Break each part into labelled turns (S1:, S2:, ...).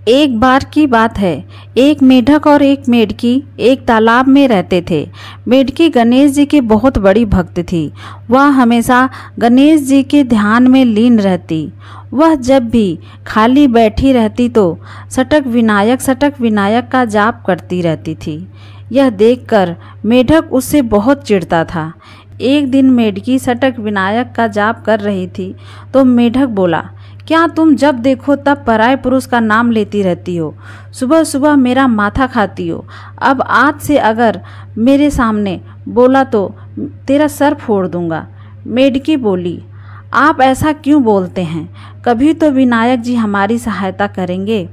S1: एक बार की बात है, एक मेढक और एक मेढकी एक तालाब में रहते थे। मेढकी गणेश जी की बहुत बड़ी भक्त थी। वह हमेशा गणेश जी के ध्यान में लीन रहती। वह जब भी खाली बैठी रहती तो सटक विनायक का जाप करती रहती थी। यह देखकर मेढक उससे बहुत चिढ़ता था। एक दिन मेढकी सटक विनायक का जाप कर रही थी तो मेढक बोला, क्या तुम जब देखो तब पराये पुरुष का नाम लेती रहती हो? सुबह सुबह मेरा माथा खाती हो। अब आज से अगर मेरे सामने बोला तो तेरा सर फोड़ दूंगा। मेढकी बोली, आप ऐसा क्यों बोलते हैं? कभी तो विनायक जी हमारी सहायता करेंगे।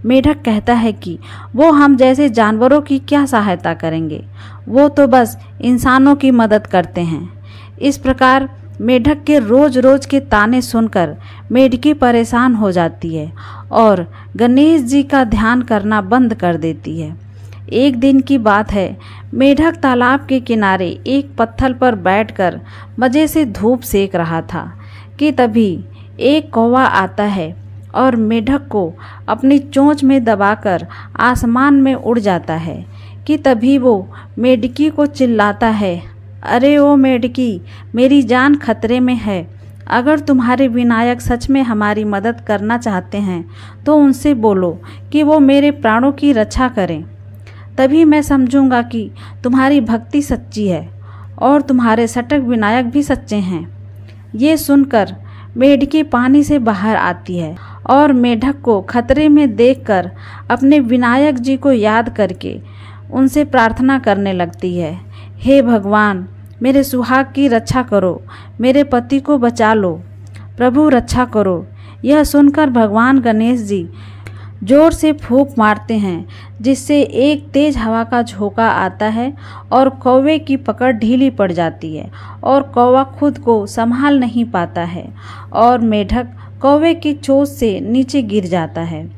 S1: मेढक कहता है कि वो हम जैसे जानवरों की क्या सहायता करेंगे, वो तो बस इंसानों की मदद करते हैं। इस प्रकार मेढक के रोज रोज के ताने सुनकर मेढकी परेशान हो जाती है और गणेश जी का ध्यान करना बंद कर देती है। एक दिन की बात है, मेढक तालाब के किनारे एक पत्थर पर बैठकर मज़े से धूप सेक रहा था कि तभी एक कौवा आता है और मेढक को अपनी चोंच में दबाकर आसमान में उड़ जाता है कि तभी वो मेढकी को चिल्लाता है, अरे ओ मेढकी, मेरी जान खतरे में है। अगर तुम्हारे विनायक सच में हमारी मदद करना चाहते हैं तो उनसे बोलो कि वो मेरे प्राणों की रक्षा करें। तभी मैं समझूंगा कि तुम्हारी भक्ति सच्ची है और तुम्हारे सटक विनायक भी सच्चे हैं। ये सुनकर मेढकी पानी से बाहर आती है और मेढक को खतरे में देखकर अपने विनायक जी को याद करके उनसे प्रार्थना करने लगती है, हे भगवान, मेरे सुहाग की रक्षा करो, मेरे पति को बचा लो, प्रभु रक्षा करो। यह सुनकर भगवान गणेश जी जोर से फूंक मारते हैं जिससे एक तेज हवा का झोंका आता है और कौवे की पकड़ ढीली पड़ जाती है और कौवा खुद को संभाल नहीं पाता है और मेढक कौवे की चोंच से नीचे गिर जाता है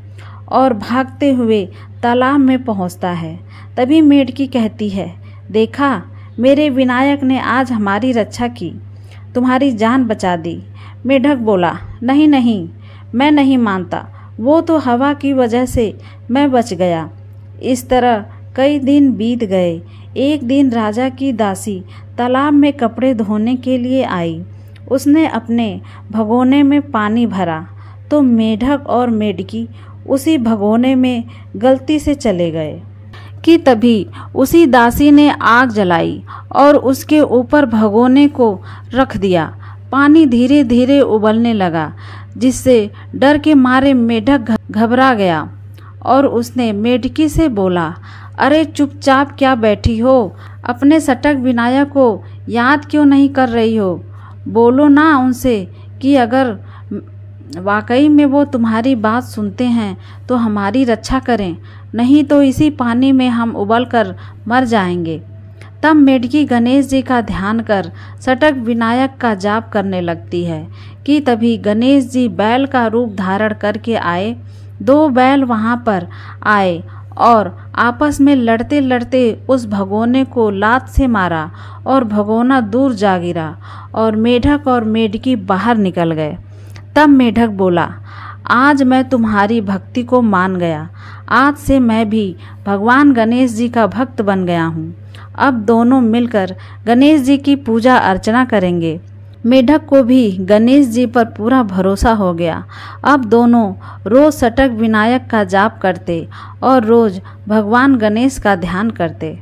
S1: और भागते हुए तालाब में पहुंचता है। तभी मेढकी कहती है, देखा, मेरे विनायक ने आज हमारी रक्षा की, तुम्हारी जान बचा दी। मेढक बोला, नहीं नहीं, मैं नहीं मानता, वो तो हवा की वजह से मैं बच गया। इस तरह कई दिन बीत गए। एक दिन राजा की दासी तालाब में कपड़े धोने के लिए आई। उसने अपने भगोने में पानी भरा तो मेढक और मेढकी उसी भगोने में गलती से चले गए कि तभी उसी दासी ने आग जलाई और उसके ऊपर भगोने को रख दिया। पानी धीरे धीरे उबलने लगा जिससे डर के मारे मेढक घबरा गया और उसने मेढकी से बोला, अरे चुपचाप क्या बैठी हो? अपने सटक विनायक को याद क्यों नहीं कर रही हो? बोलो ना उनसे कि अगर वाकई में वो तुम्हारी बात सुनते हैं तो हमारी रक्षा करें, नहीं तो इसी पानी में हम उबल कर मर जाएंगे। तब मेढकी गणेश जी का ध्यान कर सटक विनायक का जाप करने लगती है कि तभी गणेश जी बैल का रूप धारण करके आए। दो बैल वहाँ पर आए और आपस में लड़ते लड़ते उस भगोने को लात से मारा और भगोना दूर जा गिरा और मेढक और मेढकी बाहर निकल गए। तब मेढक बोला, आज मैं तुम्हारी भक्ति को मान गया। आज से मैं भी भगवान गणेश जी का भक्त बन गया हूँ। अब दोनों मिलकर गणेश जी की पूजा अर्चना करेंगे। मेढक को भी गणेश जी पर पूरा भरोसा हो गया। अब दोनों रोज सटक विनायक का जाप करते और रोज भगवान गणेश का ध्यान करते।